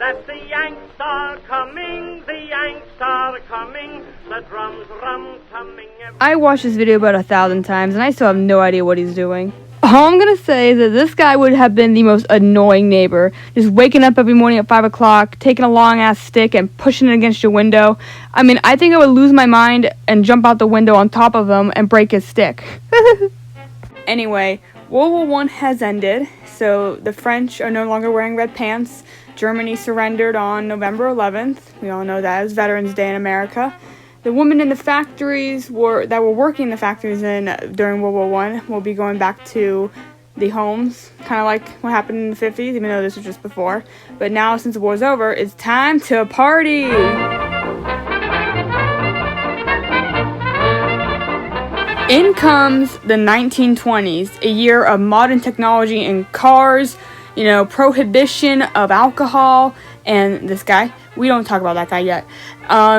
that the Yanks are coming, the Yanks are coming, the drums rum-tumming. I watched this video about 1,000 times and I still have no idea what he's doing. All I'm gonna say is that this guy would have been the most annoying neighbor. Just waking up every morning at 5 o'clock, taking a long-ass stick and pushing it against your window. I mean, I think I would lose my mind and jump out the window on top of him and break his stick. Anyway, World War I has ended, so the French are no longer wearing red pants. Germany surrendered on November 11th. We all know that. It was Veterans Day in America. The women in the factories that were working in the factories during World War I will be going back to the homes, kind of like what happened in the 50s, even though this was just before. But now, since the war's over, it's time to party! In comes the 1920s, a year of modern technology in cars, prohibition of alcohol, and this guy. We don't talk about that guy yet.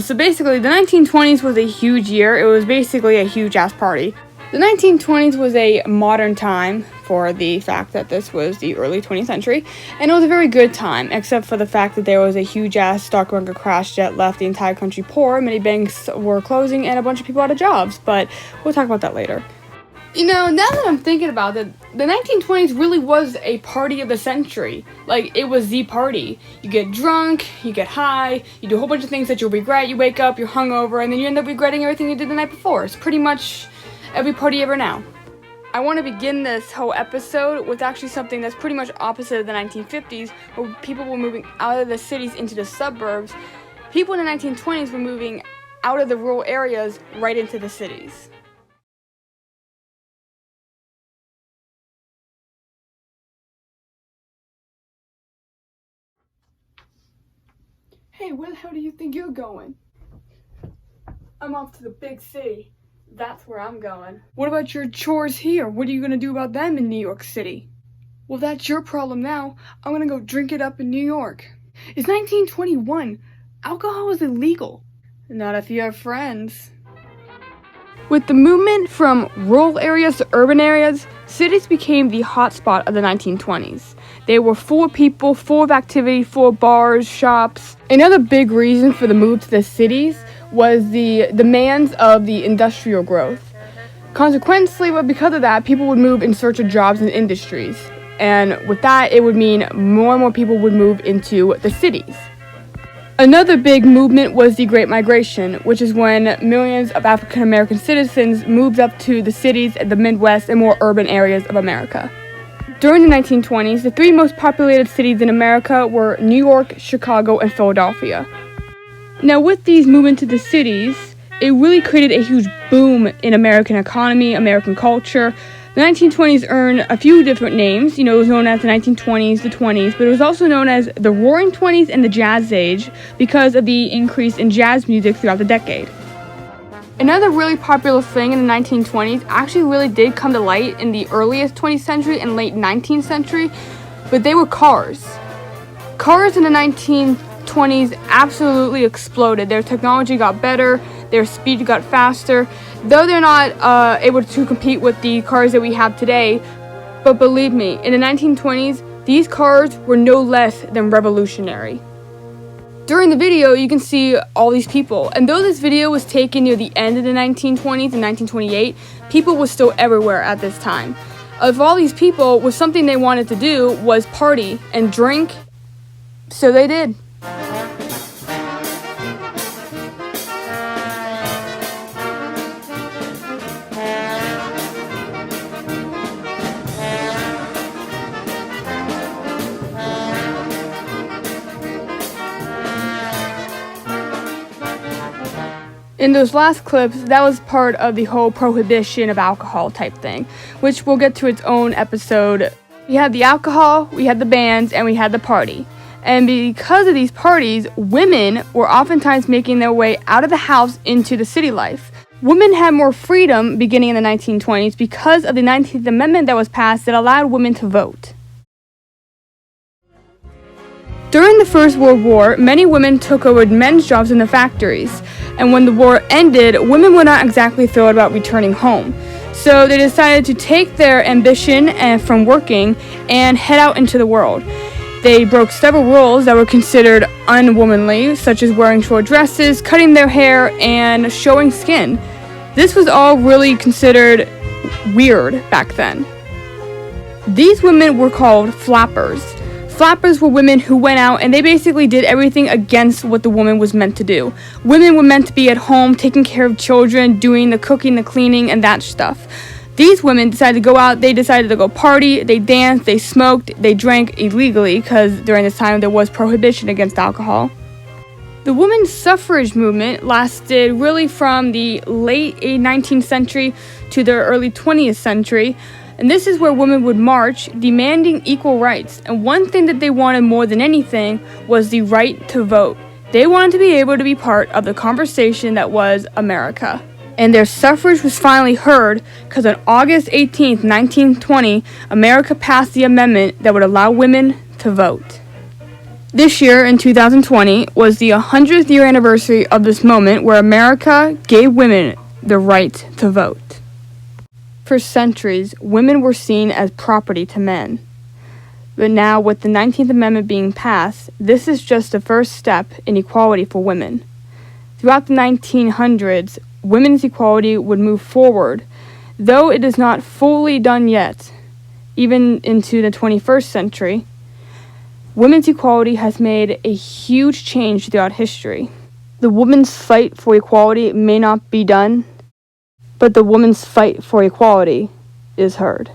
So basically, the 1920s was a huge year. It was basically a huge-ass party. The 1920s was a modern time for the fact that this was the early 20th century, and it was a very good time, except for the fact that there was a huge-ass stock market crash that left the entire country poor. Many banks were closing, and a bunch of people out of jobs, but we'll talk about that later. Now that I'm thinking about it, the 1920s really was a party of the century. Like, it was the party. You get drunk, you get high, you do a whole bunch of things that you'll regret, you wake up, you're hungover, and then you end up regretting everything you did the night before. It's pretty much every party ever now. I want to begin this whole episode with actually something that's pretty much opposite of the 1950s, where people were moving out of the cities into the suburbs. People in the 1920s were moving out of the rural areas right into the cities. Hey, where the hell do you think you're going? I'm off to the big city. That's where I'm going. What about your chores here? What are you gonna do about them in New York City? Well, that's your problem now. I'm gonna go drink it up in New York. It's 1921. Alcohol is illegal. Not if you have friends. With the movement from rural areas to urban areas, cities became the hotspot of the 1920s. They were full of people, full of activity, full of bars, shops. Another big reason for the move to the cities was the demands of the industrial growth. Consequently, because of that, people would move in search of jobs and industries. And with that, it would mean more and more people would move into the cities. Another big movement was the Great Migration, which is when millions of African American citizens moved up to the cities, the Midwest, and more urban areas of America. During the 1920s, the three most populated cities in America were New York, Chicago, and Philadelphia. Now, with these movements to the cities, it really created a huge boom in American economy, American culture. The 1920s earned a few different names. It was known as the 1920s, the 20s, but it was also known as the Roaring Twenties and the Jazz Age because of the increase in jazz music throughout the decade. Another really popular thing in the 1920s actually really did come to light in the earliest 20th century and late 19th century, but they were cars. Cars in the 1920s absolutely exploded. Their technology got better, their speed got faster, though they're not able to compete with the cars that we have today. But believe me, in the 1920s, these cars were no less than revolutionary. During the video, you can see all these people, and though this video was taken near the end of the 1920s in 1928, people were still everywhere at this time. Of all these people, was something they wanted to do was party and drink, so they did. In those last clips, that was part of the whole prohibition of alcohol type thing, which we'll get to its own episode. We had the alcohol, we had the bands, and we had the party. And because of these parties, women were oftentimes making their way out of the house into the city life. Women had more freedom beginning in the 1920s because of the 19th Amendment that was passed that allowed women to vote. During the First World War, many women took over men's jobs in the factories, and when the war ended, women were not exactly thrilled about returning home. So they decided to take their ambition from working and head out into the world. They broke several rules that were considered unwomanly, such as wearing short dresses, cutting their hair, and showing skin. This was all really considered weird back then. These women were called flappers. Flappers were women who went out and they basically did everything against what the woman was meant to do. Women were meant to be at home, taking care of children, doing the cooking, the cleaning, and that stuff. These women decided to go out, they decided to go party, they danced, they smoked, they drank illegally, because during this time there was prohibition against alcohol. The women's suffrage movement lasted really from the late 19th century to the early 20th century, and this is where women would march, demanding equal rights. And one thing that they wanted more than anything was the right to vote. They wanted to be able to be part of the conversation that was America. And their suffrage was finally heard because on August 18th, 1920, America passed the amendment that would allow women to vote. This year, in 2020, was the 100th year anniversary of this moment where America gave women the right to vote. For centuries, women were seen as property to men. But now, with the 19th Amendment being passed, this is just the first step in equality for women. Throughout the 1900s, women's equality would move forward, though it is not fully done yet. Even into the 21st century, women's equality has made a huge change throughout history. The women's fight for equality may not be done, but the women's fight for equality is heard.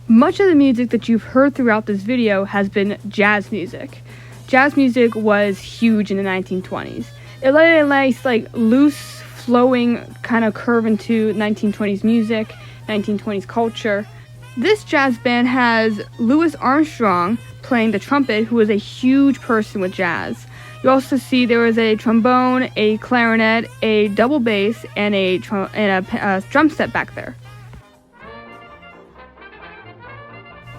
Much of the music that you've heard throughout this video has been jazz music. Jazz music was huge in the 1920s. It let a nice, loose, flowing kind of curve into 1920s music, 1920s culture. This jazz band has Louis Armstrong playing the trumpet, who was a huge person with jazz. You also see there was a trombone, a clarinet, a double bass, and a drum set back there.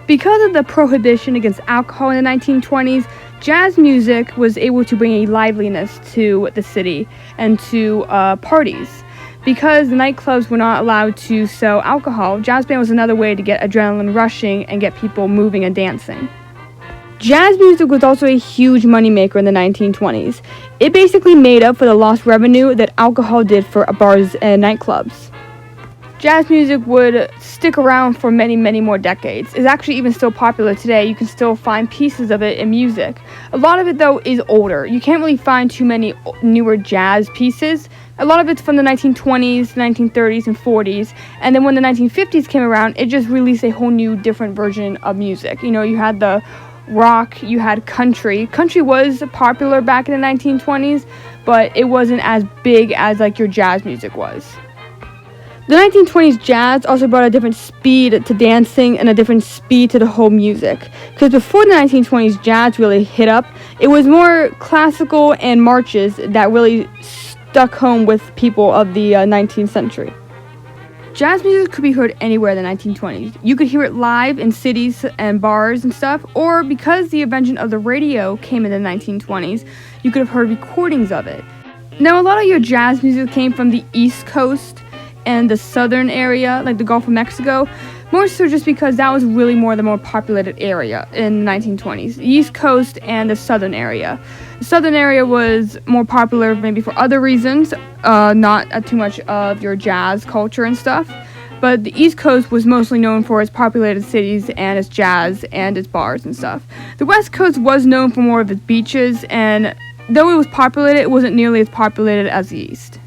Because of the prohibition against alcohol in the 1920s, jazz music was able to bring a liveliness to the city and to parties. Because the nightclubs were not allowed to sell alcohol, jazz band was another way to get adrenaline rushing and get people moving and dancing. Jazz music was also a huge moneymaker in the 1920s. It basically made up for the lost revenue that alcohol did for bars and nightclubs. Jazz music would stick around for many, many more decades. It's actually even still popular today. You can still find pieces of it in music. A lot of it, though, is older. You can't really find too many newer jazz pieces. A lot of it's from the 1920s, 1930s, and 40s. And then when the 1950s came around, it just released a whole new, different version of music. You know, you had the rock, you had country. Country was popular back in the 1920s, but it wasn't as big as, your jazz music was. The 1920s jazz also brought a different speed to dancing and a different speed to the whole music. Because before the 1920s jazz really hit up, it was more classical and marches that really stuck home with people of the 19th century. Jazz music could be heard anywhere in the 1920s. You could hear it live in cities and bars and stuff, or because the invention of the radio came in the 1920s, you could have heard recordings of it. Now, a lot of your jazz music came from the East Coast and the southern area, like the Gulf of Mexico, more so just because that was really the more populated area in the 1920s. The East Coast and the southern area. The southern area was more popular maybe for other reasons, not too much of your jazz culture and stuff, but the East Coast was mostly known for its populated cities and its jazz and its bars and stuff. The West Coast was known for more of its beaches, and though it was populated, it wasn't nearly as populated as the East.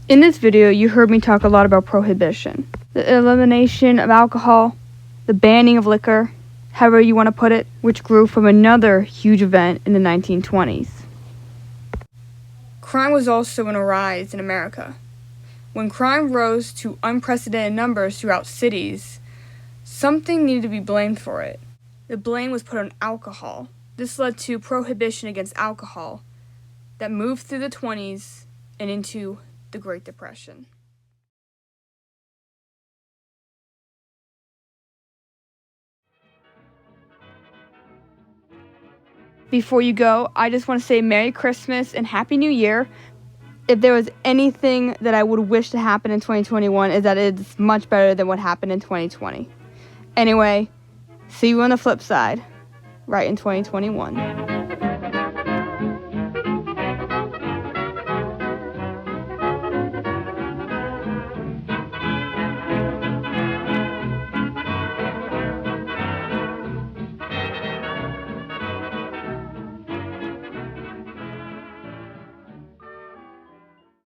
In this video, you heard me talk a lot about prohibition. The elimination of alcohol, the banning of liquor, however you want to put it, which grew from another huge event in the 1920s. Crime was also on a rise in America. When crime rose to unprecedented numbers throughout cities, something needed to be blamed for it. The blame was put on alcohol. This led to prohibition against alcohol that moved through the 20s and into the Great Depression. Before you go, I just want to say Merry Christmas and Happy New Year. if there was anything that I would wish to happen in 2021 is that it's much better than what happened in 2020. Anyway, see you on the flip side, right in 2021.